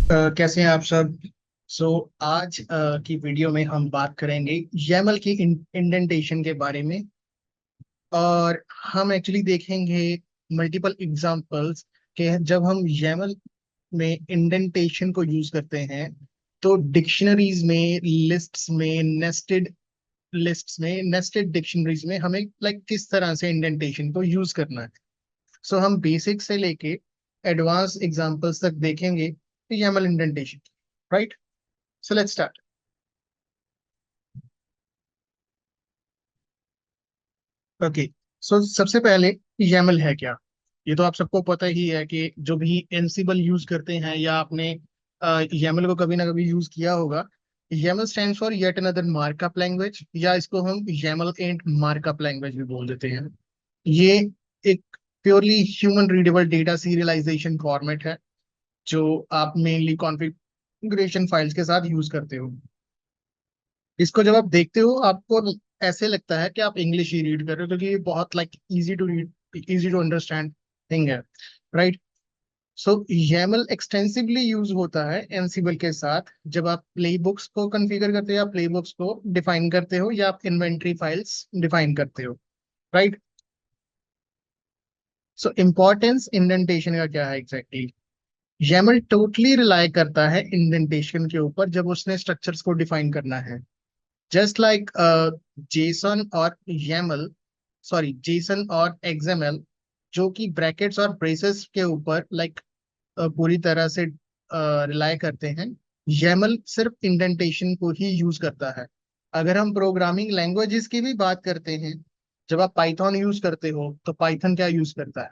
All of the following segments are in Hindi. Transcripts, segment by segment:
कैसे हैं आप सब। आज की वीडियो में हम बात करेंगे YAML की इंडेंटेशन के बारे में। और हम एक्चुअली देखेंगे मल्टीपल एग्जांपल्स के जब हम YAML में इंडेंटेशन को यूज करते हैं तो डिक्शनरीज में, लिस्ट्स में, नेस्टेड डिक्शनरीज में हमें किस तरह से इंडेंटेशन को यूज करना है। हम बेसिक से लेके एडवांस एग्जांपल्स तक देखेंगे YAML indentation. Right, so let's start. Okay, सबसे पहले YAML है क्या। ये तो आप सबको पता ही है कि जो भी एनसिबल यूज करते हैं या आपने YAML को कभी ना कभी यूज किया होगा। YAML stands for yet another markup language, या इसको हम YAML एंड मार्कअप लैंग्वेज भी बोल देते हैं। ये एक purely human readable data serialisation format है जो आप मेनली कॉन्फ़िगरेशन फाइल्स के साथ यूज करते हो। इसको जब आप देखते हो आपको ऐसे लगता है कि आप इंग्लिश ही रीड कर रहे हो, क्योंकि ये बहुत easy to read, easy to understand thing है। Right. So YAML extensively use होता है एनसिबल के साथ जब आप प्ले बुक्स को कॉन्फ़िगर करते हो या प्ले बुक्स को डिफाइन करते हो या आप इन्वेंटरी फाइल्स डिफाइन करते हो। राइट। सो इम्पोर्टेंस इंडेंटेशन का क्या है एग्जैक्टली। YAML टोटली रिलाई करता है इंडेंटेशन के ऊपर जब उसने स्ट्रक्चर्स को डिफाइन करना है। जस्ट लाइक जेसन और YAML, सॉरी जेसन और XML, जो कि ब्रैकेट्स और ब्रेसेस के ऊपर पूरी तरह से रिलाई करते हैं। YAML सिर्फ इंडेंटेशन को ही यूज करता है। अगर हम प्रोग्रामिंग लैंग्वेजेस की भी बात करते हैं, जब आप पाइथन यूज करते हो तो पाइथन क्या यूज करता है।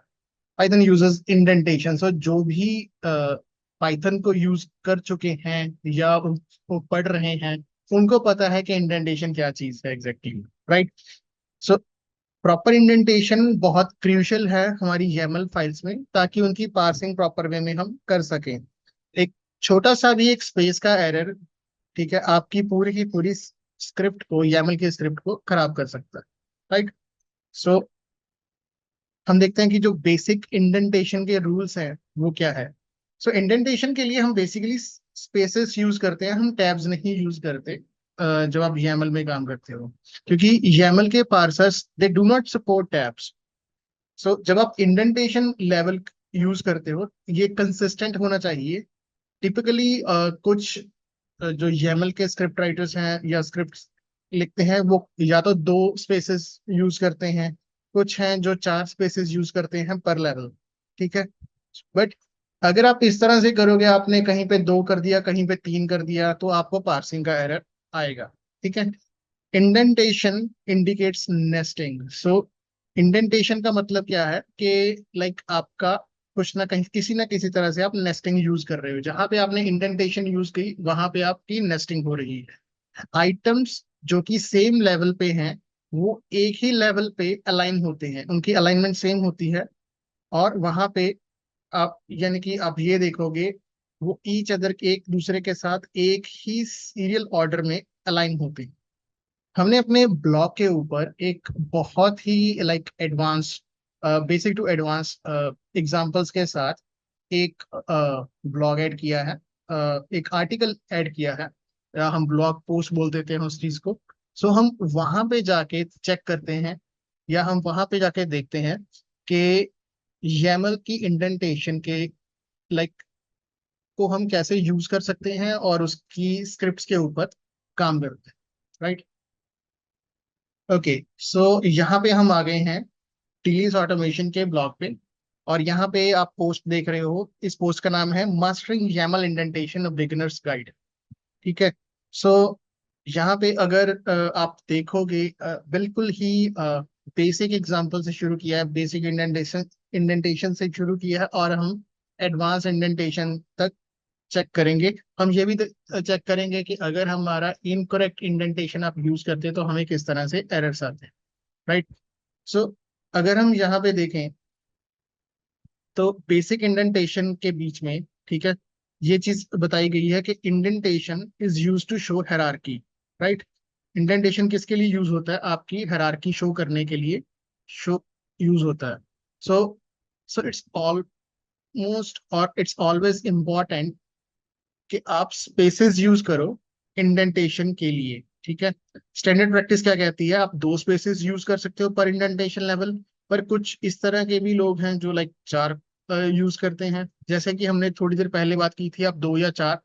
Python uses indentation. सो जो भी पाइथन को यूज कर चुके हैं या उनको पढ़ रहे हैं, उनको पता है कि इंडेंटेशन क्या चीज है exactly. Right. So proper indentation बहुत क्रूशियल है हमारी YAML फाइल्स में, ताकि उनकी पार्सिंग प्रॉपर वे में हम कर सकें। एक छोटा सा भी एक स्पेस का एरर, ठीक है, आपकी पूरी की पूरी स्क्रिप्ट को, YAML की स्क्रिप्ट को खराब कर सकता है। राइट। सो हम देखते हैं कि जो बेसिक इंडेंटेशन के रूल्स हैं वो क्या है। इंडेंटेशन के लिए हम बेसिकली स्पेसेस यूज करते हैं, हम टैब्स नहीं यूज करते जब आप YAML में काम करते हो, क्योंकि YAML के parsers they do not support tabs. जब आप इंडेंटेशन लेवल यूज करते हो, ये कंसिस्टेंट होना चाहिए। टिपिकली कुछ जो YAML के स्क्रिप्ट राइटर्स हैं या स्क्रिप्ट लिखते हैं, वो या तो दो स्पेसेस यूज करते हैं, कुछ हैं जो चार स्पेसेस यूज करते हैं पर लेवल। ठीक है। बट अगर आप इस तरह से करोगे, आपने कहीं पे दो कर दिया, कहीं पे तीन कर दिया, तो आपको पार्सिंग का एरर आएगा। ठीक है। Indentation indicates nesting. इंडेंटेशन का मतलब क्या है कि आपका कुछ ना कहीं, किसी ना किसी तरह से आप नेस्टिंग यूज कर रहे हो। जहां पे आपने इंडेंटेशन यूज की, वहां पे आपकी नेस्टिंग हो रही है। आइटम्स जो कि सेम लेवल पे हैं, वो एक ही लेवल पे अलाइन होते हैं, उनकी अलाइनमेंट सेम होती है। और वहां पे आप, यानी कि आप ये देखोगे, वो ईच अदर के, एक दूसरे के साथ एक ही सीरियल ऑर्डर में अलाइन होते हैं। हमने अपने ब्लॉग के ऊपर एक बहुत ही advance, basic to advance examples के साथ एक ब्लॉग ऐड किया है, एक आर्टिकल ऐड किया है, या हम ब्लॉग पोस्ट बोल देते हैं उस चीज को। हम वहां पे जाके चेक करते हैं, या हम वहां पे जाके देखते हैं कि YAML की इंडेंटेशन के लाइक को हम कैसे यूज कर सकते हैं और उसकी स्क्रिप्ट्स के ऊपर काम करते हैं। राइट। ओके, यहाँ पे हम आ गए हैं टीलीज ऑटोमेशन के ब्लॉग पे। और यहाँ पे आप पोस्ट देख रहे हो, इस पोस्ट का नाम है mastering YAML indentation beginners guide. ठीक है। सो यहाँ पे अगर आप देखोगे, बिल्कुल ही बेसिक एग्जांपल से शुरू किया है, बेसिक इंडेंटेशन इंडेंटेशन से शुरू किया है, और हम एडवांस इंडेंटेशन तक चेक करेंगे। हम ये भी चेक करेंगे कि अगर हमारा इनकरेक्ट इंडेंटेशन आप यूज करते हैं तो हमें किस तरह से एरर्स आते हैं। राइट। सो अगर हम यहाँ पे देखें तो बेसिक इंडेंटेशन के बीच में, ठीक है, ये चीज बताई गई है कि indentation is use to show hierarchy. Right. Indentation किसके लिए यूज होता है, आपकी हायरार्की शो करने के लिए शो यूज होता है। सो सो इट्स ऑलमोस्ट, और इट्स ऑलवेज इम्पॉर्टेंट कि आप स्पेसेस यूज करो इंडेंटेशन के लिए, ठीक है। स्टैंडर्ड प्रैक्टिस क्या कहती है, आप 2 स्पेसेस यूज कर सकते हो पर इंडेंटेशन लेवल। पर कुछ इस तरह के भी लोग हैं जो लाइक 4 यूज करते हैं, जैसे कि हमने थोड़ी देर पहले बात की थी, आप 2 या 4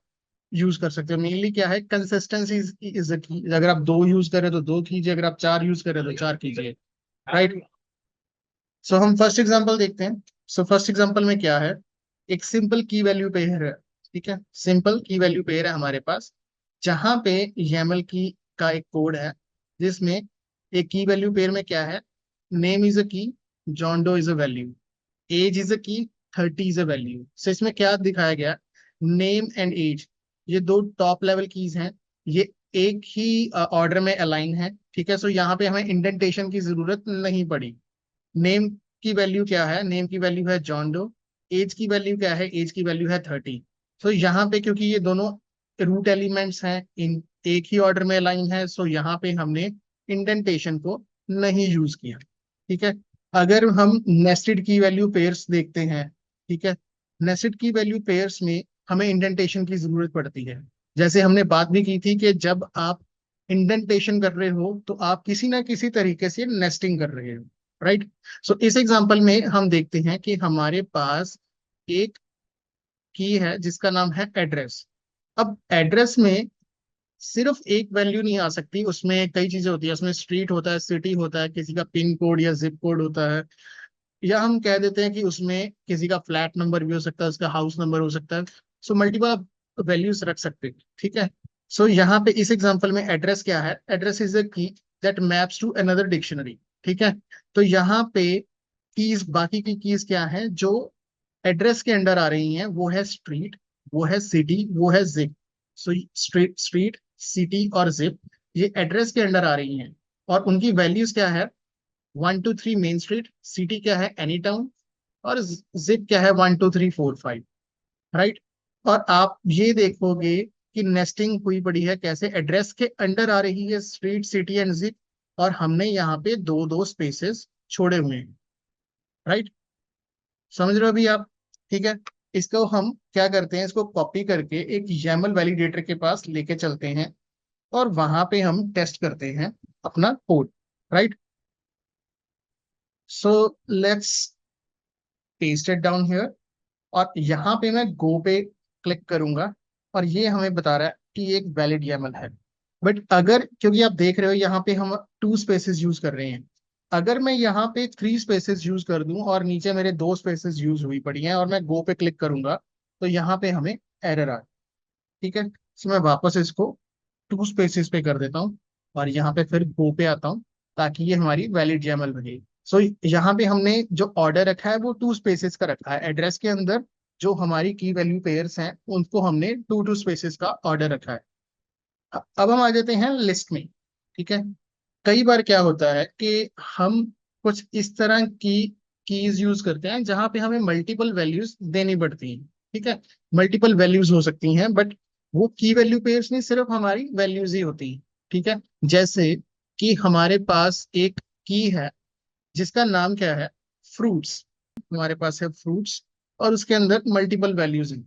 यूज कर सकते हो। मेनली क्या है, कंसिस्टेंसी इज द की। अगर आप 2 यूज करें तो 2 कीजिए, अगर आप 4 यूज करें तो 4 कीजिए, राइट। सो हम फर्स्ट एग्जांपल देखते हैं। सो फर्स्ट एग्जांपल में क्या है, एक सिंपल की वैल्यू पेयर है, ठीक है। सिंपल की वैल्यू पेयर है हमारे पास, जहां पे YAML की का एक कोड है, जिसमें एक की वैल्यू पेयर में क्या है, name is a key, John Doe is a value, age is a key, 30 is a value. सो इसमें क्या दिखाया गया, नेम एंड एज, ये 2 टॉप लेवल कीज हैं, ये एक ही ऑर्डर में अलाइन है, ठीक है। सो यहाँ पे हमें इंडेंटेशन की जरूरत नहीं पड़ी। नेम की वैल्यू क्या है, नेम की वैल्यू है जॉन डो। एज की वैल्यू क्या है, एज की वैल्यू है 30। सो यहाँ पे क्योंकि ये दोनों रूट एलिमेंट्स हैं, इन एक ही ऑर्डर में अलाइन है, सो यहाँ पे हमने इंडेंटेशन को नहीं यूज किया, ठीक है। अगर हम नेस्टेड की वैल्यू पेयर्स देखते हैं, ठीक है, नेस्टेड की वैल्यू पेयर्स में हमें इंडेंटेशन की जरूरत पड़ती है। जैसे हमने बात भी की थी कि जब आप इंडेंटेशन कर रहे हो तो आप किसी ना किसी तरीके से नेस्टिंग कर रहे हो, राइट। सो इस एग्जांपल में हम देखते हैं कि हमारे पास एक की है जिसका नाम है एड्रेस। अब एड्रेस में सिर्फ एक वैल्यू नहीं आ सकती, उसमें कई चीजें होती है, उसमें स्ट्रीट होता है, सिटी होता है, किसी का पिन कोड या जिप कोड होता है, या हम कह देते हैं कि उसमें किसी का फ्लैट नंबर भी हो सकता है, उसका हाउस नंबर हो सकता है। सो मल्टीपल वैल्यूज रख सकते हैं, ठीक है। सो यहाँ पे इस एग्जांपल में एड्रेस क्या है, address is a key that maps to another dictionary, ठीक है। तो यहाँ पे कीज, बाकी की कीज क्या है जो एड्रेस के अंडर आ रही हैं, वो है स्ट्रीट, वो है सिटी, वो है जिप। सो स्ट्रीट, सिटी और जिप ये एड्रेस के अंडर आ रही हैं, और उनकी वैल्यूज क्या है, 1 2 3 मेन स्ट्रीट, सिटी क्या है एनी टाउन, और जिप क्या है 1 2 3 4 5, राइट। और आप ये देखोगे कि नेस्टिंग हुई पड़ी है कैसे, एड्रेस के अंडर आ रही है स्ट्रीट, सिटी एंड जिप, और हमने यहाँ पे 2 2 स्पेसेस छोड़े हुए हैं, राइट। समझ रहे हो अभी आप, ठीक है। इसको हम क्या करते हैं, इसको कॉपी करके एक YAML वैलिडेटर के पास लेके चलते हैं, और वहां पे हम टेस्ट करते हैं अपना code, right. So let's paste it down here, और यहाँ पे मैं गो पे क्लिक करूंगा, और ये हमें बता रहा है कि ये एक वैलिड YAML है। बट अगर, क्योंकि आप देख रहे हो यहाँ पे हम 2 स्पेसेस यूज कर रहे हैं, अगर मैं यहाँ पे 3 स्पेसेस यूज कर दूं और नीचे मेरे 2 स्पेसेस यूज हुई पड़ी हैं और मैं गो पे क्लिक करूंगा, तो यहाँ पे हमें एरर आ, ठीक है। तो मैं वापस इसको 2 स्पेसेस पे कर देता हूँ, और यहाँ पे फिर गो पे आता हूँ, ताकि ये हमारी वैलिड YAML बने। सो यहाँ पे हमने जो ऑर्डर रखा है वो 2 स्पेसेस का रखा है, एड्रेस के अंदर जो हमारी की वैल्यू पेयर्स हैं उनको हमने 2 2 स्पेसेस का ऑर्डर रखा है। अब हम आ जाते हैं लिस्ट में, ठीक है। कई बार क्या होता है कि हम कुछ इस तरह की कीज यूज करते हैं जहां पे हमें मल्टीपल वैल्यूज देनी पड़ती हैं, ठीक है। मल्टीपल वैल्यूज हो सकती हैं, बट वो की वैल्यू पेयर्स नहीं, सिर्फ हमारी वैल्यूज ही होती हैं, ठीक है। जैसे कि हमारे पास एक की है जिसका नाम क्या है, फ्रूट्स। हमारे पास है फ्रूट्स, और उसके अंदर मल्टीपल वैल्यूज हैं,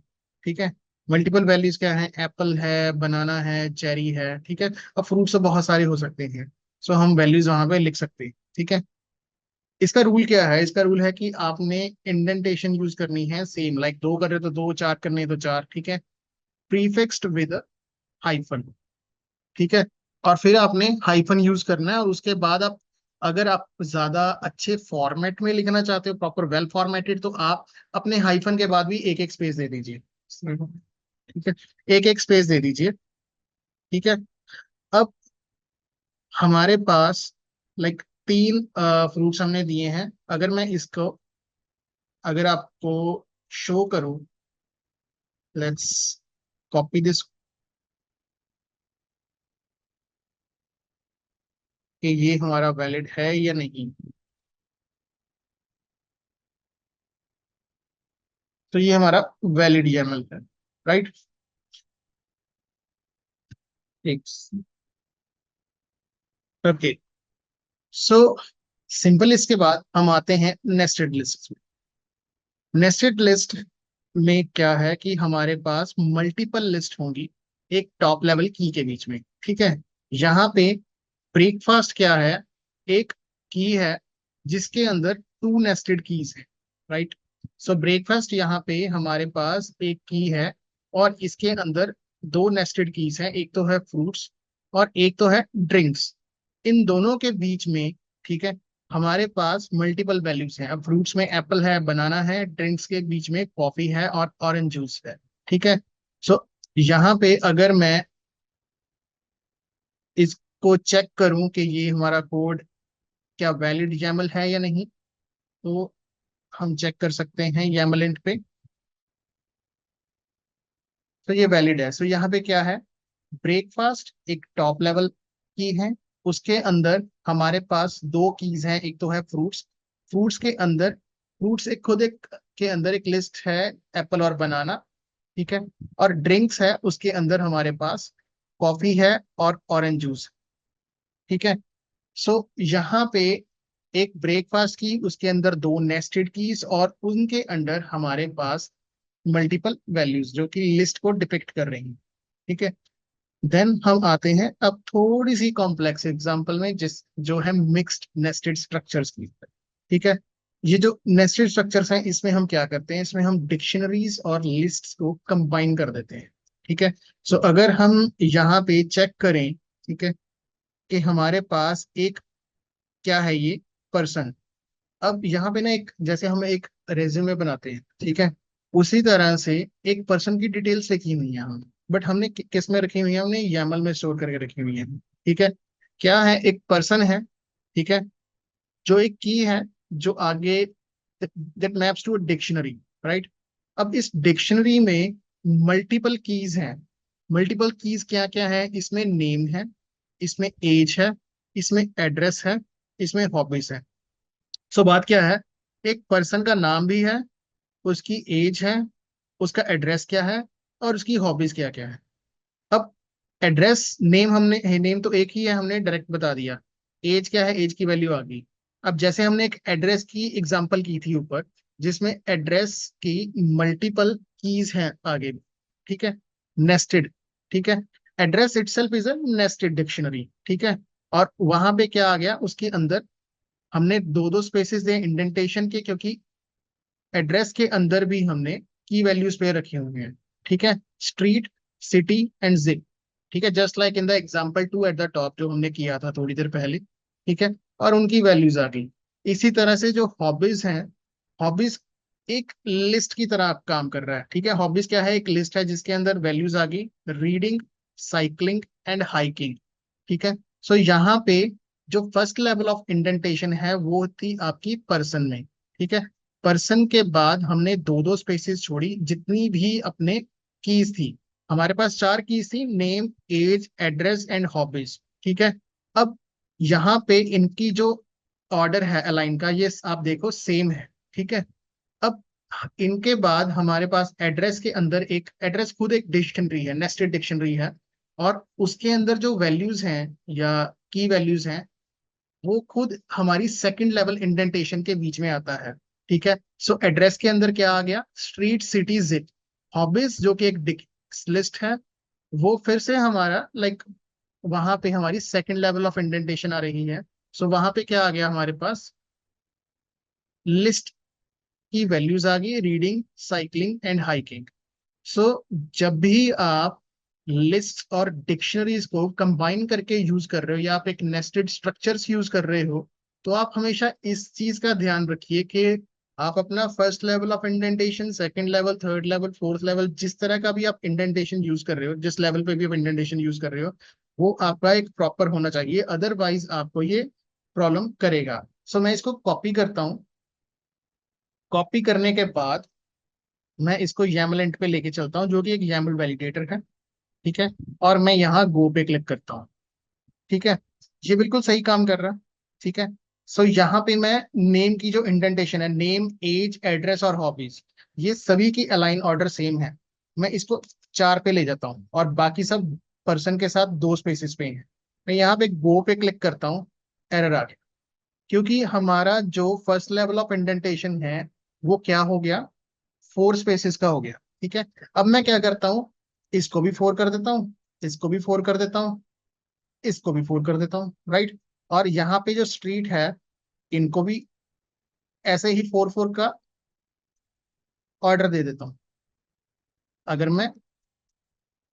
ठीक है। मल्टीपल वैल्यूज क्या है, एप्पल है, बनाना है, चेरी है, ठीक है। अब फ्रूट्स तो बहुत सारे हो सकते हैं, सो हम वैल्यूज वहां पे लिख सकते हैं, ठीक है। इसका रूल क्या है, इसका रूल है कि आपने इंडेंटेशन यूज करनी है सेम, लाइक 2 कर रहे तो 2, 4 करने तो 4, ठीक है। प्रीफिक्स्ड विद हाइफन, ठीक है। और फिर आपने हाइफन यूज करना है, और उसके बाद आप, अगर आप ज्यादा अच्छे फॉर्मेट में लिखना चाहते हो, प्रॉपर वेल फॉर्मेटेड, तो आप अपने हाइफन के बाद भी एक एक स्पेस दे दीजिए, ठीक है। एक एक स्पेस दे दीजिए, ठीक है। अब हमारे पास लाइक 3 फ्रूट्स हमने दिए हैं, अगर मैं इसको, अगर आपको शो करूं, लेट्स कॉपी दिस, कि ये हमारा वैलिड है या नहीं। तो ये हमारा वैलिड YAML है, राइट। ठीक, ओके। सो सिंपल, इसके बाद हम आते हैं नेस्टेड लिस्ट में। नेस्टेड लिस्ट में क्या है कि हमारे पास मल्टीपल लिस्ट होंगी एक टॉप लेवल की के बीच में। ठीक है, यहाँ पे ब्रेकफास्ट क्या है, एक की है जिसके अंदर टू नेस्टेड कीज है, राइट। सो ब्रेकफास्ट यहाँ पे हमारे पास एक की है और इसके अंदर दो नेस्टेड कीज हैं, एक तो है फ्रूट्स और एक तो है ड्रिंक्स। इन दोनों के बीच में, ठीक है, हमारे पास मल्टीपल वैल्यूज हैं। अब फ्रूट्स में एप्पल है, बनाना है, ड्रिंक्स के बीच में कॉफी है और ऑरेंज जूस है। ठीक है, सो यहाँ पे अगर मैं इसको चेक करूं कि ये हमारा कोड क्या वैलिड YAML है या नहीं, तो हम चेक कर सकते हैं YAML int पे। तो ये वैलिड है। सो यहाँ पे क्या है, ब्रेकफास्ट एक टॉप लेवल की है, उसके अंदर हमारे पास दो कीज हैं, एक तो है फ्रूट्स, फ्रूट्स के अंदर फ्रूट्स एक खुद एक के अंदर एक लिस्ट है, एप्पल और बनाना। ठीक है, और ड्रिंक्स है उसके अंदर हमारे पास कॉफी है और ऑरेंज जूस। ठीक है, सो यहाँ पे एक ब्रेकफास्ट की, उसके अंदर दो नेस्टेड कीज और उनके अंडर हमारे पास मल्टीपल वैल्यूज जो कि लिस्ट को डिपिक्ट कर रही हैं। ठीक है, देन हम आते हैं अब थोड़ी सी कॉम्प्लेक्स एग्जांपल में, जिस जो है मिक्स्ड नेस्टेड स्ट्रक्चर्स की। ठीक है, ये जो नेस्टेड स्ट्रक्चर्स हैं इसमें हम क्या करते हैं, इसमें हम डिक्शनरीज और लिस्ट्स को कंबाइन कर देते हैं। ठीक है, सो अगर हम यहाँ पे चेक करें, ठीक है, कि हमारे पास एक क्या है ये पर्सन। अब यहाँ पे ना एक जैसे हम एक रेज्यूमे बनाते हैं, ठीक है, उसी तरह से एक पर्सन की डिटेल्स लिखी हुई है हम, बट हमने किस में रखी हुई है, हमने YAML में स्टोर करके रखी हुई है। ठीक है, क्या है, एक पर्सन है, ठीक है, जो एक की है, जो आगे that maps to dictionary, right. अब इस डिक्शनरी में मल्टीपल कीज हैं। मल्टीपल कीज क्या क्या है, इसमें नेम है, इसमें एज है, इसमें एड्रेस है, इसमें हॉबीज है। सो बात क्या है, एक पर्सन का नाम भी है, उसकी एज है, उसका एड्रेस क्या है और उसकी हॉबीज क्या क्या है। अब एड्रेस नेम हमने नेम तो एक ही है, हमने डायरेक्ट बता दिया। एज क्या है, एज की वैल्यू आ गई। अब जैसे हमने एक एड्रेस की एग्जांपल की थी ऊपर, जिसमें एड्रेस की मल्टीपल कीज हैं आगे, ठीक है, नेस्टेड। ठीक है, address itself is a nested dictionary. ठीक है, और वहां पे क्या आ गया, उसके अंदर हमने दो दो स्पेसेस दिए इंडेंटेशन के, क्योंकि एड्रेस के अंदर भी हमने की वैल्यूज पे रखी हुई हैं। ठीक है, स्ट्रीट, सिटी एंड जिप। ठीक है, just like in the example to at the top जो हमने किया था थोड़ी देर पहले। ठीक है, और उनकी वैल्यूज आ गई। इसी तरह से जो हॉबीज हैं, हॉबीज एक लिस्ट की तरह आप काम कर रहा है। ठीक है, हॉबीज क्या है, एक लिस्ट है जिसके अंदर वैल्यूज आ गई, रीडिंग, साइकिलिंग एंड हाइकिंग। ठीक है, सो यहाँ पे जो फर्स्ट लेवल ऑफ इंडेंटेशन है वो थी आपकी पर्सन में। ठीक है, पर्सन के बाद हमने दो दो स्पेसेस छोड़ी, जितनी भी अपने कीज थी, हमारे पास चार कीज थी, name, age, address and hobbies. ठीक है, अब यहाँ पे इनकी जो ऑर्डर है अलाइन का, ये आप देखो सेम है। ठीक है, अब इनके बाद हमारे पास एड्रेस के अंदर एक एड्रेस खुद एक डिक्शनरी है, नेस्टेड डिक्शनरी है, और उसके अंदर जो वैल्यूज हैं या की वैल्यूज हैं वो खुद हमारी सेकंड लेवल इंडेंटेशन के बीच में आता है। ठीक है, सो एड्रेस के अंदर क्या आ गया, स्ट्रीट, सिटी, जिप। हॉबीज जो कि एक लिस्ट है, वो फिर से हमारा लाइक वहां पे हमारी सेकंड लेवल ऑफ इंडेंटेशन आ रही है। सो वहां पे क्या आ गया हमारे पास, लिस्ट की वैल्यूज आ गई, रीडिंग, साइकिलिंग एंड हाइकिंग। सो जब भी आप लिस्ट और डिक्शनरीज को कंबाइन करके यूज कर रहे हो या आप एक नेस्टेड स्ट्रक्चर्स यूज कर रहे हो, तो आप हमेशा इस चीज का ध्यान रखिए कि आप अपना first level of indentation, second level, third level, fourth level, जिस तरह का भी आप इंडेंटेशन यूज कर रहे हो, जिस लेवल पे भी आप इंडेंटेशन यूज कर रहे हो, वो आपका एक प्रॉपर होना चाहिए, अदरवाइज आपको ये प्रॉब्लम करेगा। सो मैं इसको कॉपी करता हूँ। कॉपी करने के बाद मैं इसको YAML int पे लेके चलता हूँ, जो कि एक YAML वैलिडेटर है। ठीक है, और मैं यहाँ गो पे क्लिक करता हूँ। ठीक है, ये बिल्कुल सही काम कर रहा है। ठीक है, सो यहाँ पे मैं नेम की जो इंडेंटेशन है, नेम, एज, एड्रेस और हॉबीज, ये सभी की अलाइन ऑर्डर सेम है। मैं इसको चार पे ले जाता हूँ और बाकी सब पर्सन के साथ दो स्पेसिस पे है। मैं यहाँ पे गो पे क्लिक करता हूँ, एरर आ गया, क्योंकि हमारा जो फर्स्ट लेवल ऑफ इंडेंटेशन है वो क्या हो गया, 4 स्पेसिस का हो गया। ठीक है, अब मैं क्या करता हूँ, इसको भी 4 कर देता हूँ, इसको भी 4 कर देता हूँ, इसको भी 4 कर देता हूँ, राइट। और यहाँ पे जो स्ट्रीट है, इनको भी ऐसे ही 4 4 का ऑर्डर दे देता हूँ, अगर मैं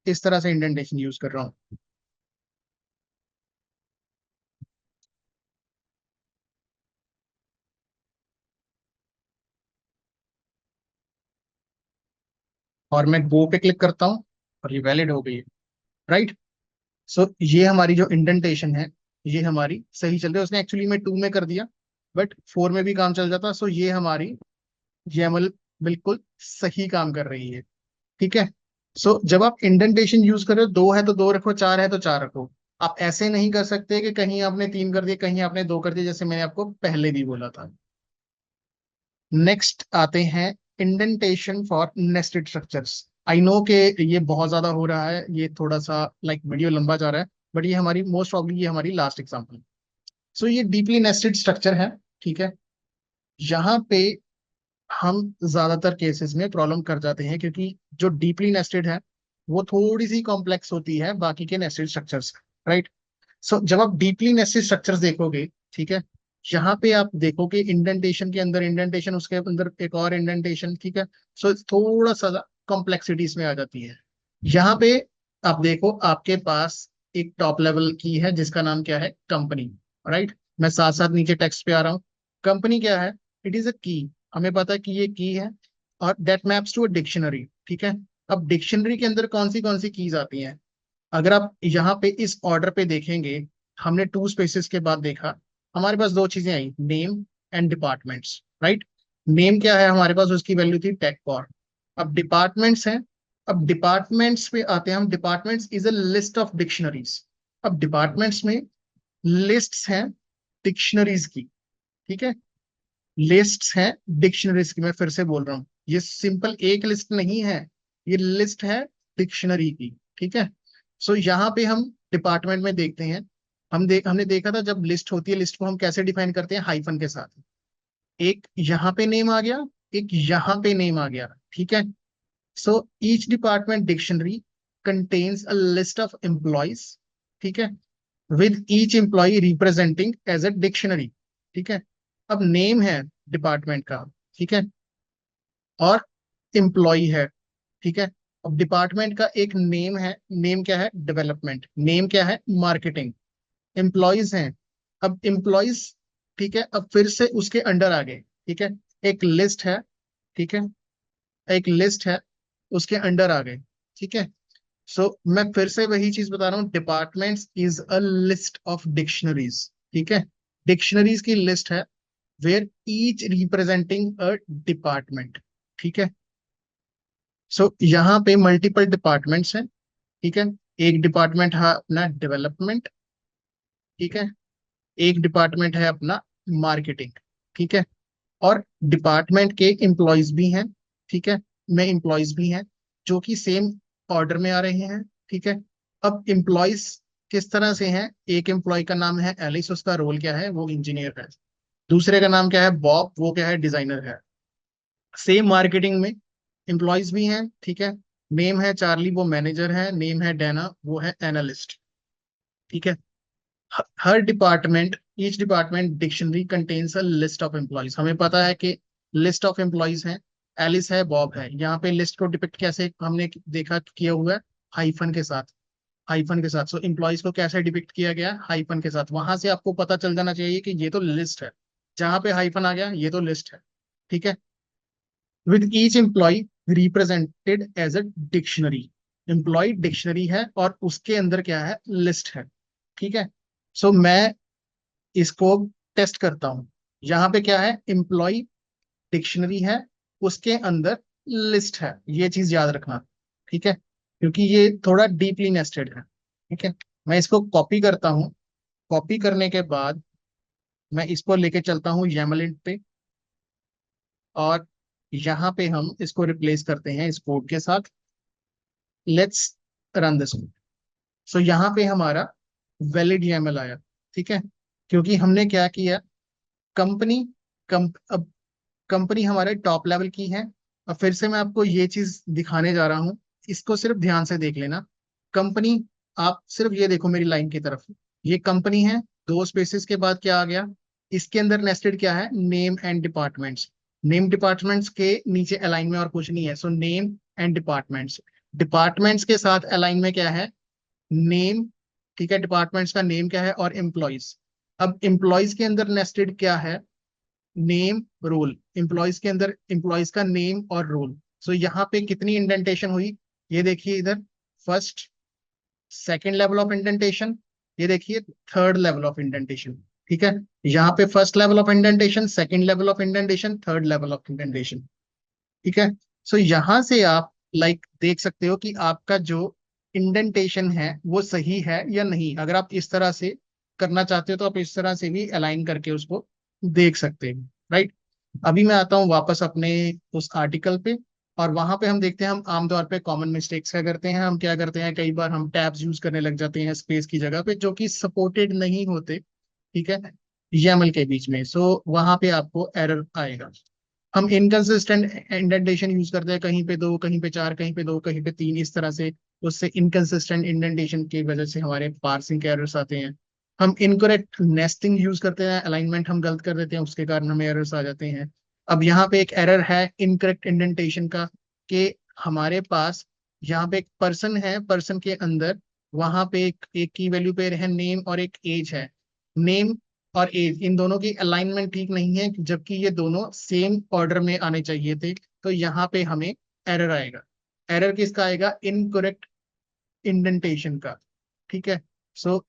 इस तरह से इंडेंटेशन यूज कर रहा हूँ। और मैं गो पे क्लिक करता हूँ और ये वैलिड हो गई है, राइट। सो ये हमारी जो इंडेंटेशन है, ये हमारी सही चल रही है। उसने एक्चुअली में 2 में कर दिया, बट 4 में भी काम चल जाता। सो ये हमारी YAML बिल्कुल सही काम कर रही है। ठीक है। सो जब आप इंडेंटेशन यूज कर रहे हो, 2 है तो 2 रखो, 4 है तो 4 रखो। आप ऐसे नहीं कर सकते कि कहीं आपने 3 कर दिए, कहीं आपने 2 कर दिए, जैसे मैंने आपको पहले भी बोला था। नेक्स्ट आते हैं indentation for nested structures. I know कि ये बहुत ज्यादा हो रहा है, ये थोड़ा सा लाइक वीडियो लंबा जा रहा है, बट ये हमारी मोस्ट प्रॉब्ली ये हमारी लास्ट एग्जांपल। सो ये डीपली नेस्टेड स्ट्रक्चर है। ठीक है, यहाँ पे हम ज्यादातर केसेस में प्रॉब्लम कर जाते हैं, क्योंकि जो डीपली नेस्टेड है वो थोड़ी सी कॉम्प्लेक्स होती है बाकी के नेस्टेड स्ट्रक्चर्स, राइट। सो जब आप डीपली नेस्टेड स्ट्रक्चर्स देखोगे, ठीक है, यहाँ पे आप देखोगे इंडेंटेशन के अंदर इंडेंटेशन, उसके अंदर एक और इंडेंटेशन, ठीक है। सो थोड़ा सा कॉम्प्लेक्सिटी इसमें आ जाती है। यहाँ पे आप देखो, आपके पास एक टॉप लेवल की है जिसका नाम क्या है, कंपनी, राइट। मैं साथ साथ नीचे टेक्स्ट पे आ रहा हूँ। कंपनी क्या है, इट इज अ की। हमें पता है कि ये की है, और that maps to a dictionary. ठीक है, अब डिक्शनरी के अंदर कौन सी कीज आती हैं। अगर आप यहाँ पे इस ऑर्डर पे देखेंगे, हमने 2 स्पेसेस के बाद देखा, हमारे पास 2 चीजें आई, name and departments, right. Name क्या है हमारे पास, उसकी वैल्यू थी टेक। अब डिपार्टमेंट्स हैं। अब डिपार्टमेंट्स पे आते हैं हम। Departments is a list of dictionaries. अब डिपार्टमेंट्स में लिस्ट्स हैं डिक्शनरीज की। ठीक है, लिस्ट्स हैं डिक्शनरीज की। मैं फिर से बोल रहा हूँ, ये सिंपल एक लिस्ट नहीं है, ये लिस्ट है डिक्शनरी की। ठीक है। सो यहाँ पे हम डिपार्टमेंट में देखते हैं, हमने देखा था जब लिस्ट होती है, लिस्ट को हम कैसे डिफाइन करते हैं, हाइफन के साथ। एक यहाँ पे नेम आ गया, एक यहाँ पे नेम आ गया। ठीक है। So each department dictionary contains a list of employees, ठीक है, with each employee representing as a dictionary। ठीक है, अब नेम है डिपार्टमेंट का, ठीक है, और एम्प्लॉय है। ठीक है, अब डिपार्टमेंट का एक नेम है, नेम क्या है, डेवलपमेंट, नेम क्या है, मार्केटिंग। एम्प्लॉयज हैं, अब एम्प्लॉयज, ठीक है, अब फिर से उसके अंडर आ गए। ठीक है, एक लिस्ट है, ठीक है, एक लिस्ट है, उसके अंडर आ गए। ठीक है। सो मैं फिर से वही चीज बता रहा हूँ, departments is a list of dictionaries. ठीक है, डिक्शनरीज की लिस्ट है, where each representing a department. ठीक है। सो यहाँ पे मल्टीपल डिपार्टमेंट्स हैं। ठीक है, एक डिपार्टमेंट है अपना डेवलपमेंट, ठीक है, एक डिपार्टमेंट है अपना मार्केटिंग। ठीक है, और डिपार्टमेंट के एम्प्लॉयज भी हैं, ठीक है, में एम्प्लॉयज भी हैं जो कि सेम ऑर्डर में आ रहे हैं। ठीक है, अब एम्प्लॉयज किस तरह से हैं, एक एम्प्लॉय का नाम है एलिस, उसका रोल क्या है, वो इंजीनियर है। दूसरे का नाम क्या है, बॉब, वो क्या है, डिजाइनर है। सेम मार्केटिंग में एम्प्लॉयज भी हैं, ठीक है, नेम है चार्ली, वो मैनेजर है, नेम है डैना, वो है एनालिस्ट। ठीक है, हर department, each department dictionary contains a list of employees. हमें पता है कि लिस्ट ऑफ एम्प्लॉयज हैं, एलिस है, बॉब है। यहाँ पे लिस्ट को डिपिक्ट कैसे हमने देखा किया हुआ है, हाइफन के साथ, हाइफन के साथ। सो एम्प्लॉयज को कैसे डिपिक्ट किया गया, हाइफन के साथ। वहां से आपको पता चल जाना चाहिए कि ये तो लिस्ट है, जहां पे हाइफन आ गया ये तो लिस्ट है। ठीक है, with each employee represented as a dictionary. Employee dictionary है और उसके अंदर क्या है, लिस्ट है। ठीक है। सो मैं इसको टेस्ट करता हूं। यहाँ पे क्या है, एम्प्लॉय डिक्शनरी है, उसके अंदर लिस्ट है, ये चीज याद रखना। ठीक है, क्योंकि ये थोड़ा डीपली नेस्टेड है। ठीक है, मैं इसको कॉपी करता हूँ। कॉपी करने के बाद मैं इसको लेके चलता हूँ YAML पे, और यहाँ पे हम इसको रिप्लेस करते हैं इस कोड के साथ। Let's run this code. So यहाँ पे हमारा वैलिड YAML आया। ठीक है, क्योंकि हमने क्या किया, कंपनी, अब कंपनी हमारे टॉप लेवल की है, अब फिर से मैं आपको ये चीज दिखाने जा रहा हूँ, इसको सिर्फ ध्यान से देख लेना। कंपनी, आप सिर्फ ये देखो मेरी लाइन की तरफ, ये कंपनी है, दो स्पेसेस के बाद क्या आ गया, इसके अंदर नेस्टेड क्या है, name and departments. Name departments के नीचे अलाइन में और कुछ नहीं है, so name and departments. Departments के साथ अलाइन में क्या है, नेम, ठीक है, डिपार्टमेंट्स का नेम क्या है, और एम्प्लॉयज। अब एम्प्लॉयज के अंदर नेस्टेड क्या है, नेम रोल। एम्प्लॉयज के अंदर एम्प्लॉयज का नेम और रोल। सो यहाँ पे कितनी इंडेंटेशन हुई, ये देखिए इधर, first second level of indentation, ये देखिए थर्ड लेवल ऑफ इंडेंटेशन। ठीक है, यहाँ पे first level of indentation, second level of indentation, third level of indentation. ठीक है, सो यहां से आप देख सकते हो कि आपका जो इंडेंटेशन है वो सही है या नहीं। अगर आप इस तरह से करना चाहते हो तो आप इस तरह से भी अलाइन करके उसको देख सकते हो, राइट। अभी मैं आता हूँ वापस अपने उस आर्टिकल पे, और वहां पे हम देखते हैं, हम आमतौर पे कॉमन मिस्टेक्स क्या करते हैं, हम क्या करते हैं, कई बार हम टैब्स यूज करने लग जाते हैं स्पेस की जगह पे, जो कि सपोर्टेड नहीं होते, ठीक है, YAML के बीच में। सो वहां पे आपको एरर आएगा। हम इनकंसिस्टेंट इंडेंटेशन यूज करते हैं, कहीं पे दो, कहीं पे चार, कहीं पे दो, कहीं पे तीन, इस तरह से। उससे इनकंसिस्टेंट इंडेंटेशन की वजह से हमारे पार्सिंग के एरर्स आते हैं। हम इनकरेक्ट नेस्टिंग यूज करते हैं, अलाइनमेंट हम गलत कर देते हैं, उसके कारण हमें एरर्स आ जाते हैं। अब यहाँ पे एक एरर है इनकरेक्ट इंडेंटेशन का, कि हमारे पास यहाँ पे एक पर्सन है, पर्सन के अंदर वहां पे एक की वैल्यू पे है नेम और एक एज है। नेम और एज इन दोनों की अलाइनमेंट ठीक नहीं है, जबकि ये दोनों सेम ऑर्डर में आने चाहिए थे। तो यहाँ पे हमें एरर आएगा। एरर किसका आएगा, इनकरेक्ट इंडेंटेशन का। ठीक है, सो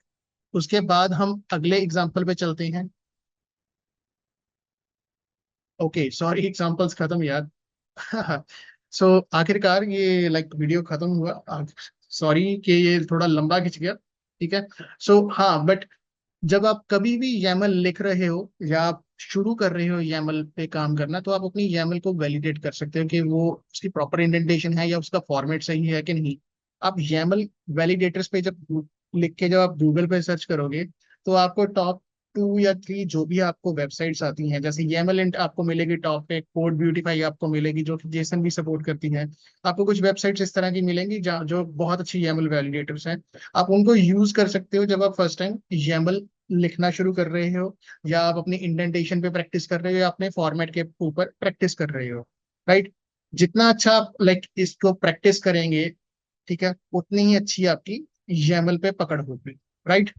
उसके बाद हम अगले एग्जाम्पल पे चलते हैं। ओके सॉरी, एग्जाम्पल्स खत्म यार। सो आखिरकार ये वीडियो खत्म हुआ। सॉरी कि ये थोड़ा लंबा खिंच गया। ठीक है, सो हाँ, बट जब आप कभी भी YAML लिख रहे हो या आप शुरू कर रहे हो YAML पे काम करना, तो आप अपनी YAML को वैलिडेट कर सकते हो कि वो उसकी प्रॉपर इंडेंटेशन है या उसका फॉर्मेट सही है कि नहीं। आप YAML वैलिडेटर्स पे जब लिख के जब आप गूगल पे सर्च करोगे, तो आपको टॉप 2 या 3 जो भी आपको वेबसाइट्स आती हैं, जैसे YAML इंट आपको मिलेगी टॉप पे, कोड ब्यूटीफाई आपको मिलेगी जो कि जेसन भी सपोर्ट करती है। आपको कुछ वेबसाइट्स इस तरह की मिलेंगी जहाँ जो बहुत अच्छी YAML वैलिडेटर्स हैं। आप उनको यूज कर सकते हो जब आप फर्स्ट टाइम YAML लिखना शुरू कर रहे हो, या आप अपनी इंडेंटेशन पे प्रैक्टिस कर रहे हो, या अपने फॉर्मेट के ऊपर प्रैक्टिस कर रहे हो, राइट। जितना अच्छा आप इसको प्रैक्टिस करेंगे, ठीक है, उतनी ही अच्छी आपकी YAML पे पकड़ होगी, राइट।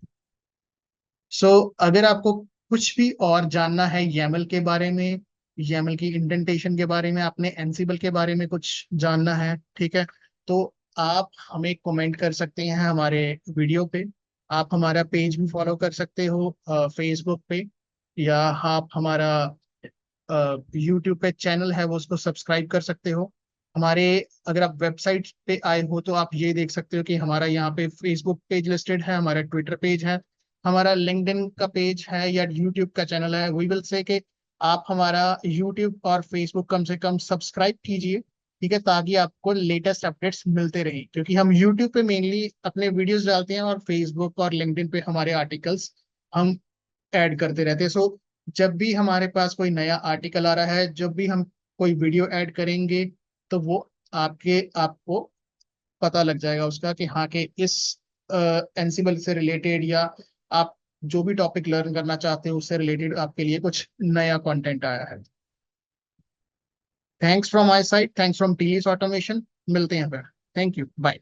सो अगर आपको कुछ भी और जानना है YAML के बारे में, YAML की इंडेंटेशन के बारे में, आपने एनसिबल के बारे में कुछ जानना है, ठीक है, तो आप हमें कमेंट कर सकते हैं हमारे वीडियो पे। आप हमारा पेज भी फॉलो कर सकते हो फेसबुक पे, या आप हमारा यूट्यूब पे चैनल है वो उसको सब्सक्राइब कर सकते हो। हमारे, अगर आप वेबसाइट पे आए हो तो आप ये देख सकते हो कि हमारा यहाँ पे फेसबुक पेज लिस्टेड है, हमारा ट्विटर पेज है, हमारा लिंक्डइन का पेज है, या यूट्यूब का चैनल है। वी विल से कि आप हमारा यूट्यूब और फेसबुक कम से कम सब्सक्राइब कीजिए, ठीक है, ताकि आपको लेटेस्ट अपडेट्स मिलते रहें, क्योंकि हम यूट्यूब पे मेनली अपने वीडियोस डालते हैं और फेसबुक और लिंक्डइन पे हमारे आर्टिकल्स हम ऐड करते रहते हैं। सो जब भी हमारे पास कोई नया आर्टिकल आ रहा है, जब भी हम कोई वीडियो ऐड करेंगे, तो वो आपको पता लग जाएगा उसका, कि हाँ, कि इस एनसिबल से रिलेटेड, या आप जो भी टॉपिक लर्न करना चाहते हो उससे रिलेटेड आपके लिए कुछ नया कंटेंट आया है। Thanks from my side, thanks from TS automation. मिलते हैं फिर। Thank you, bye.